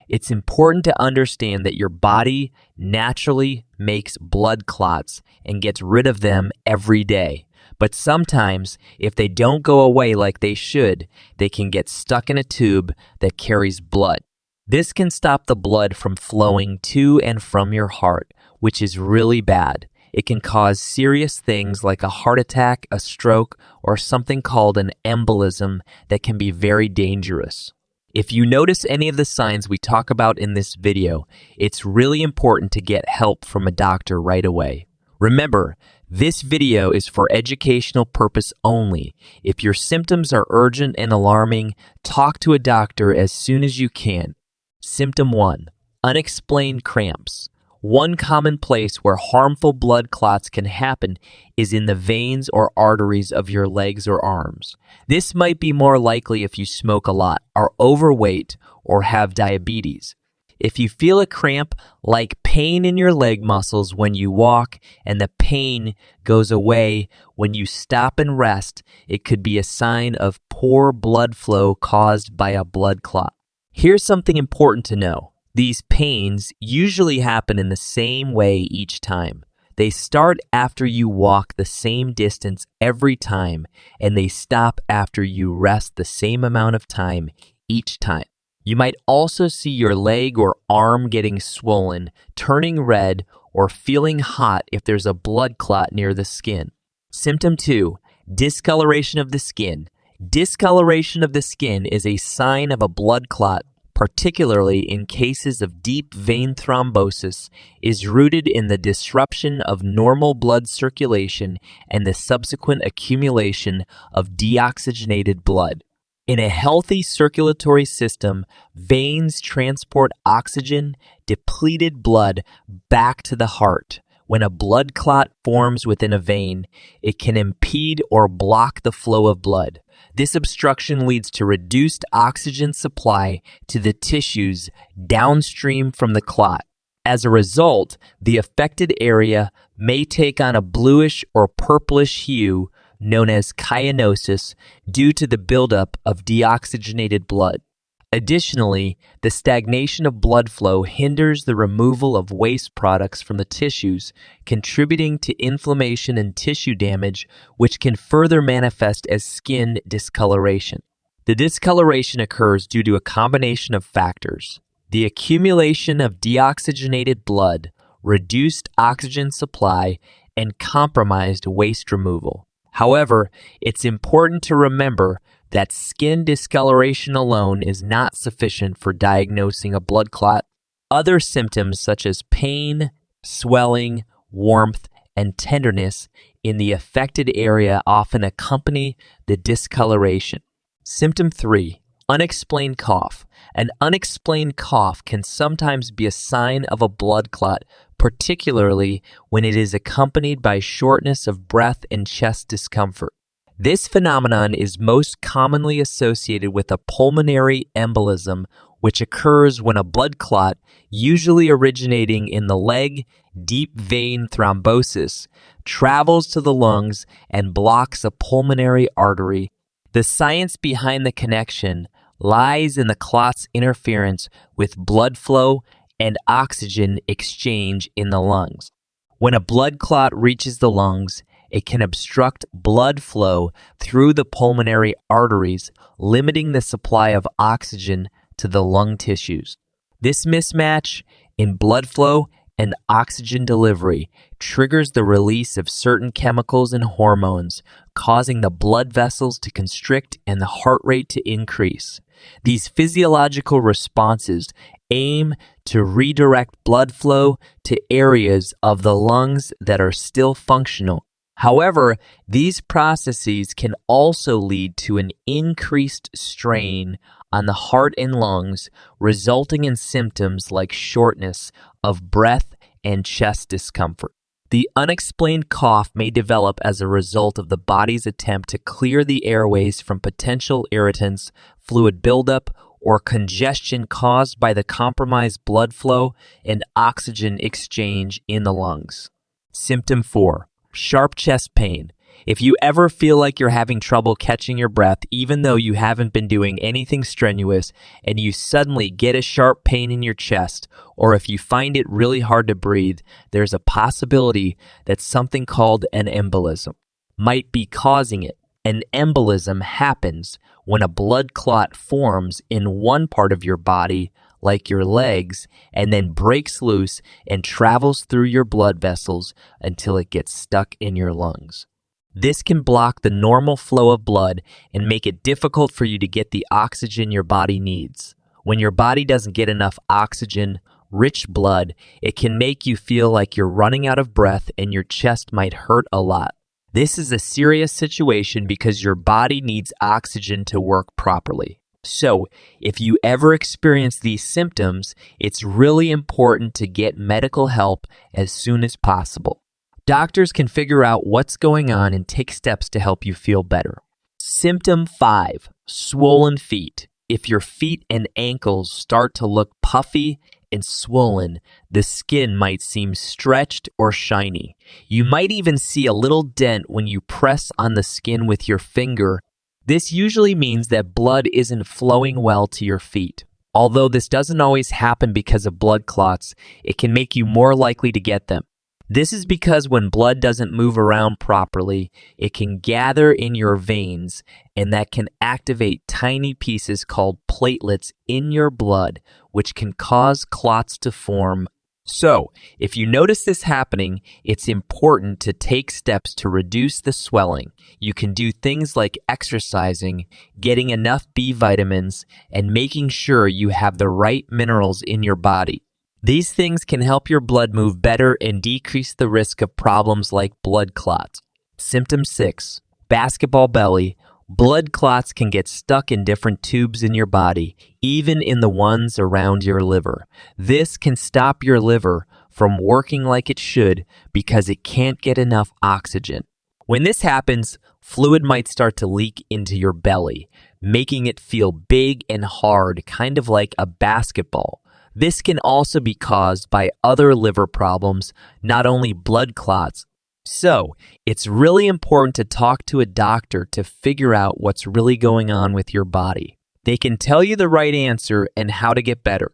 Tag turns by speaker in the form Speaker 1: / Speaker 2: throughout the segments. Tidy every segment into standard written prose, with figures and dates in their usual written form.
Speaker 1: It's important to understand that your body naturally makes blood clots and gets rid of them every day. But sometimes, if they don't go away like they should, they can get stuck in a tube that carries blood. This can stop the blood from flowing to and from your heart, which is really bad. It can cause serious things like a heart attack, a stroke, or something called an embolism that can be very dangerous. If you notice any of the signs we talk about in this video, it's really important to get help from a doctor right away. Remember, this video is for educational purpose only. If your symptoms are urgent and alarming, talk to a doctor as soon as you can. Symptom 1. Unexplained cramps. One common place where harmful blood clots can happen is in the veins or arteries of your legs or arms. This might be more likely if you smoke a lot, are overweight, or have diabetes. If you feel a cramp-like pain in your leg muscles when you walk and the pain goes away when you stop and rest, it could be a sign of poor blood flow caused by a blood clot. Here's something important to know. These pains usually happen in the same way each time. They start after you walk the same distance every time, and they stop after you rest the same amount of time each time. You might also see your leg or arm getting swollen, turning red, or feeling hot if there's a blood clot near the skin. Symptom 2. Discoloration of the skin. Discoloration of the skin is a sign of a blood clot, particularly in cases of deep vein thrombosis, is rooted in the disruption of normal blood circulation and the subsequent accumulation of deoxygenated blood. In a healthy circulatory system, veins transport oxygen, depleted blood back to the heart. When a blood clot forms within a vein, it can impede or block the flow of blood. This obstruction leads to reduced oxygen supply to the tissues downstream from the clot. As a result, the affected area may take on a bluish or purplish hue known as cyanosis due to the buildup of deoxygenated blood. Additionally, the stagnation of blood flow hinders the removal of waste products from the tissues, contributing to inflammation and tissue damage, which can further manifest as skin discoloration. The discoloration occurs due to a combination of factors: the accumulation of deoxygenated blood, reduced oxygen supply, and compromised waste removal. However, it's important to remember that skin discoloration alone is not sufficient for diagnosing a blood clot. Other symptoms such as pain, swelling, warmth, and tenderness in the affected area often accompany the discoloration. Symptom 3. Unexplained cough. An unexplained cough can sometimes be a sign of a blood clot, particularly when it is accompanied by shortness of breath and chest discomfort. This phenomenon is most commonly associated with a pulmonary embolism, which occurs when a blood clot, usually originating in the leg, deep vein thrombosis, travels to the lungs and blocks a pulmonary artery. The science behind the connection lies in the clot's interference with blood flow and oxygen exchange in the lungs. When a blood clot reaches the lungs, it can obstruct blood flow through the pulmonary arteries, limiting the supply of oxygen to the lung tissues. This mismatch in blood flow and oxygen delivery triggers the release of certain chemicals and hormones, causing the blood vessels to constrict and the heart rate to increase. These physiological responses aim to redirect blood flow to areas of the lungs that are still functional. However, these processes can also lead to an increased strain on the heart and lungs, resulting in symptoms like shortness of breath and chest discomfort. The unexplained cough may develop as a result of the body's attempt to clear the airways from potential irritants, fluid buildup, or congestion caused by the compromised blood flow and oxygen exchange in the lungs. Symptom 4. Sharp chest pain. If you ever feel like you're having trouble catching your breath, even though you haven't been doing anything strenuous, and you suddenly get a sharp pain in your chest, or if you find it really hard to breathe, there's a possibility that something called an embolism might be causing it. An embolism happens when a blood clot forms in one part of your body, like your legs, and then breaks loose and travels through your blood vessels until it gets stuck in your lungs. This can block the normal flow of blood and make it difficult for you to get the oxygen your body needs. When your body doesn't get enough oxygen, rich blood, it can make you feel like you're running out of breath and your chest might hurt a lot. This is a serious situation because your body needs oxygen to work properly. So, if you ever experience these symptoms, it's really important to get medical help as soon as possible. Doctors can figure out what's going on and take steps to help you feel better. Symptom 5, swollen feet. If your feet and ankles start to look puffy and swollen, the skin might seem stretched or shiny. You might even see a little dent when you press on the skin with your finger. This usually means that blood isn't flowing well to your feet. Although this doesn't always happen because of blood clots, it can make you more likely to get them. This is because when blood doesn't move around properly, it can gather in your veins, and that can activate tiny pieces called platelets in your blood, which can cause clots to form. So, if you notice this happening, it's important to take steps to reduce the swelling. You can do things like exercising, getting enough B vitamins, and making sure you have the right minerals in your body. These things can help your blood move better and decrease the risk of problems like blood clots. Symptom 6, basketball belly. Blood clots can get stuck in different tubes in your body, even in the ones around your liver. This can stop your liver from working like it should because it can't get enough oxygen. When this happens, fluid might start to leak into your belly, making it feel big and hard, kind of like a basketball. This can also be caused by other liver problems, not only blood clots. So, it's really important to talk to a doctor to figure out what's really going on with your body. They can tell you the right answer and how to get better.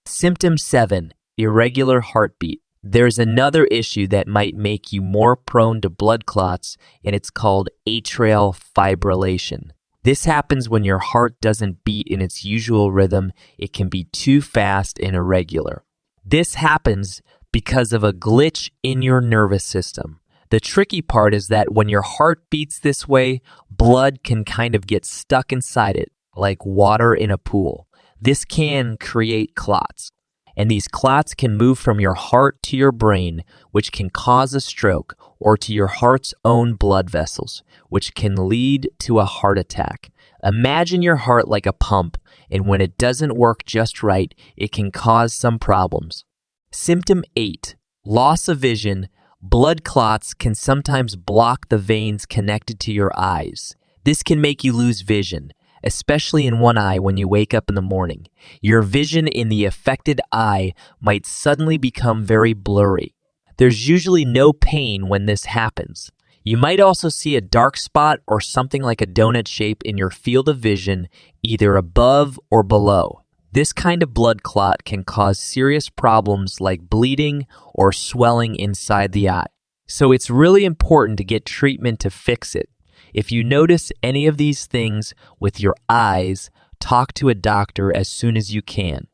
Speaker 1: Symptom 7, irregular heartbeat. There's another issue that might make you more prone to blood clots, and it's called atrial fibrillation. This happens when your heart doesn't beat in its usual rhythm. It can be too fast and irregular. This happens because of a glitch in your nervous system. The tricky part is that when your heart beats this way, blood can kind of get stuck inside it, like water in a pool. This can create clots. And these clots can move from your heart to your brain, which can cause a stroke, or to your heart's own blood vessels, which can lead to a heart attack. Imagine your heart like a pump, and when it doesn't work just right, it can cause some problems. Symptom 8, loss of vision. Blood clots can sometimes block the veins connected to your eyes. This can make you lose vision, especially in one eye when you wake up in the morning. Your vision in the affected eye might suddenly become very blurry. There's usually no pain when this happens. You might also see a dark spot or something like a donut shape in your field of vision, either above or below. This kind of blood clot can cause serious problems like bleeding or swelling inside the eye. So it's really important to get treatment to fix it. If you notice any of these things with your eyes, talk to a doctor as soon as you can.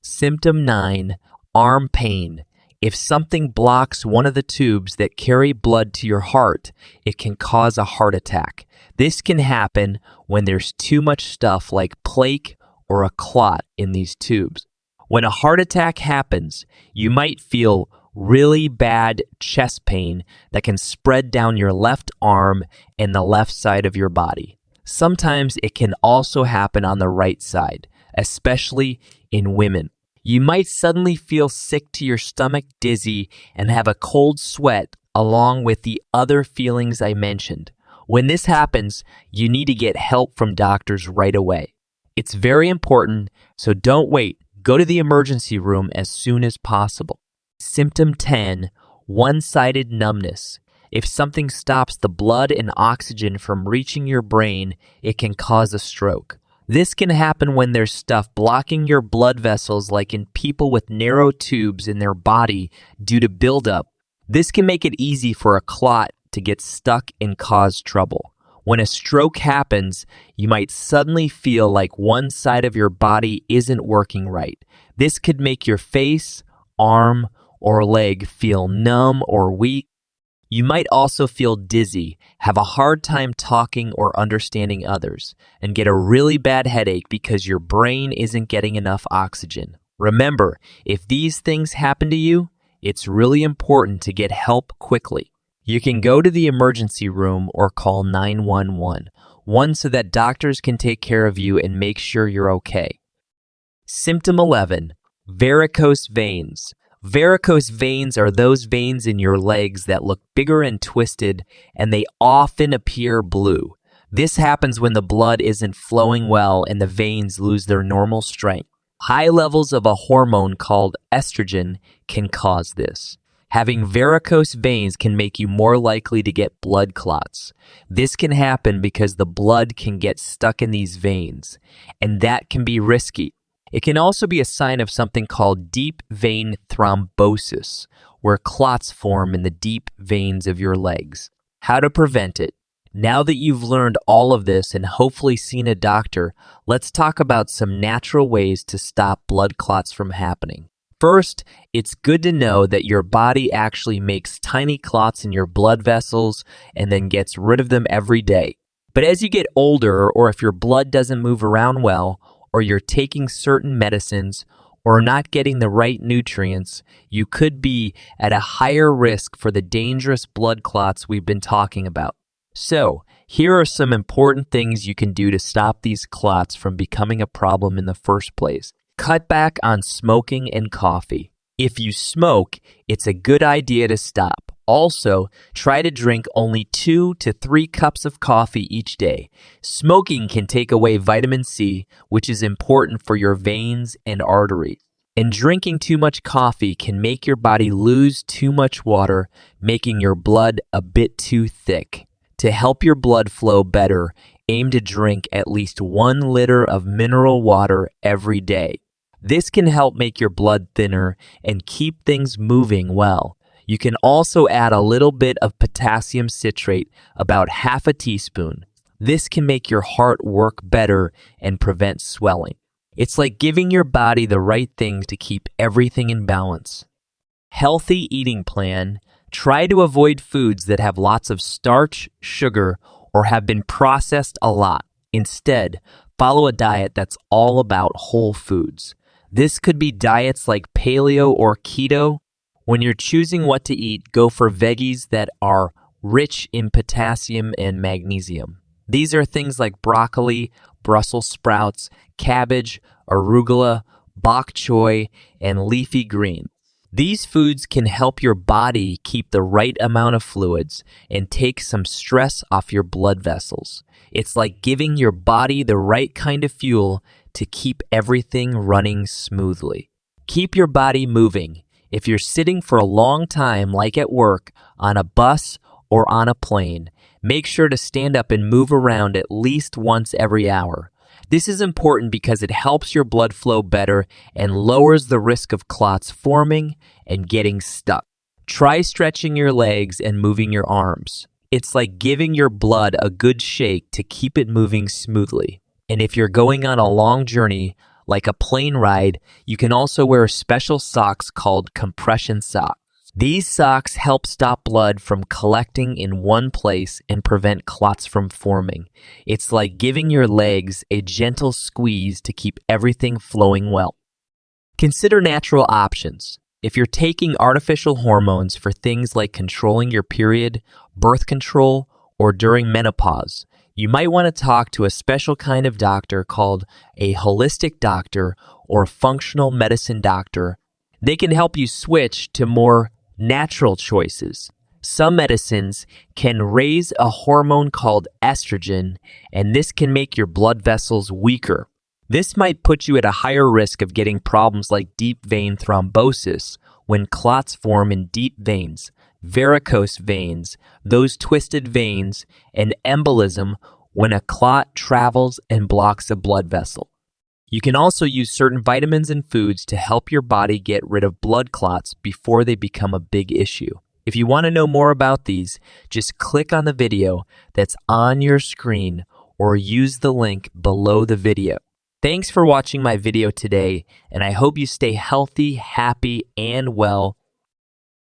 Speaker 1: Symptom 9, arm pain. If something blocks one of the tubes that carry blood to your heart, it can cause a heart attack. This can happen when there's too much stuff like plaque or a clot in these tubes. When a heart attack happens, you might feel really bad chest pain that can spread down your left arm and the left side of your body. Sometimes it can also happen on the right side, especially in women. You might suddenly feel sick to your stomach, dizzy, and have a cold sweat along with the other feelings I mentioned. When this happens, you need to get help from doctors right away. It's very important, so don't wait. Go to the emergency room as soon as possible. Symptom 10, one-sided numbness. If something stops the blood and oxygen from reaching your brain, it can cause a stroke. This can happen when there's stuff blocking your blood vessels, like in people with narrow tubes in their body due to buildup. This can make it easy for a clot to get stuck and cause trouble. When a stroke happens, you might suddenly feel like one side of your body isn't working right. This could make your face, arm, or leg feel numb or weak. You might also feel dizzy, have a hard time talking or understanding others, and get a really bad headache because your brain isn't getting enough oxygen. Remember, if these things happen to you, it's really important to get help quickly. You can go to the emergency room or call 911, one so that doctors can take care of you and make sure you're okay. Symptom 11, varicose veins. Varicose veins are those veins in your legs that look bigger and twisted, and they often appear blue. This happens when the blood isn't flowing well and the veins lose their normal strength. High levels of a hormone called estrogen can cause this. Having varicose veins can make you more likely to get blood clots. This can happen because the blood can get stuck in these veins, and that can be risky. It can also be a sign of something called deep vein thrombosis, where clots form in the deep veins of your legs. How to prevent it? Now that you've learned all of this and hopefully seen a doctor, let's talk about some natural ways to stop blood clots from happening. First, it's good to know that your body actually makes tiny clots in your blood vessels and then gets rid of them every day. But as you get older, or if your blood doesn't move around well, or you're taking certain medicines, or not getting the right nutrients, you could be at a higher risk for the dangerous blood clots we've been talking about. So, here are some important things you can do to stop these clots from becoming a problem in the first place. Cut back on smoking and coffee. If you smoke, it's a good idea to stop. Also, try to drink only 2 to 3 cups of coffee each day. Smoking can take away vitamin C, which is important for your veins and arteries. And drinking too much coffee can make your body lose too much water, making your blood a bit too thick. To help your blood flow better, aim to drink at least 1 liter of mineral water every day. This can help make your blood thinner and keep things moving well. You can also add a little bit of potassium citrate, about half a teaspoon. This can make your heart work better and prevent swelling. It's like giving your body the right things to keep everything in balance. Healthy eating plan. Try to avoid foods that have lots of starch, sugar, or have been processed a lot. Instead, follow a diet that's all about whole foods. This could be diets like paleo or keto. When you're choosing what to eat, go for veggies that are rich in potassium and magnesium. These are things like broccoli, Brussels sprouts, cabbage, arugula, bok choy, and leafy greens. These foods can help your body keep the right amount of fluids and take some stress off your blood vessels. It's like giving your body the right kind of fuel to keep everything running smoothly. Keep your body moving. If you're sitting for a long time, like at work, on a bus, or on a plane, make sure to stand up and move around at least once every hour. This is important because it helps your blood flow better and lowers the risk of clots forming and getting stuck. Try stretching your legs and moving your arms. It's like giving your blood a good shake to keep it moving smoothly. And if you're going on a long journey, like a plane ride, you can also wear special socks called compression socks. These socks help stop blood from collecting in one place and prevent clots from forming. It's like giving your legs a gentle squeeze to keep everything flowing well. Consider natural options. If you're taking artificial hormones for things like controlling your period, birth control, or during menopause, you might want to talk to a special kind of doctor called a holistic doctor or functional medicine doctor. They can help you switch to more natural choices. Some medicines can raise a hormone called estrogen, and this can make your blood vessels weaker. This might put you at a higher risk of getting problems like deep vein thrombosis when clots form in deep veins. varicose veins, those twisted veins, and embolism when a clot travels and blocks a blood vessel. You can also use certain vitamins and foods to help your body get rid of blood clots before they become a big issue. If you want to know more about these, just click on the video that's on your screen or use the link below the video. Thanks for watching my video today, and I hope you stay healthy, happy, and well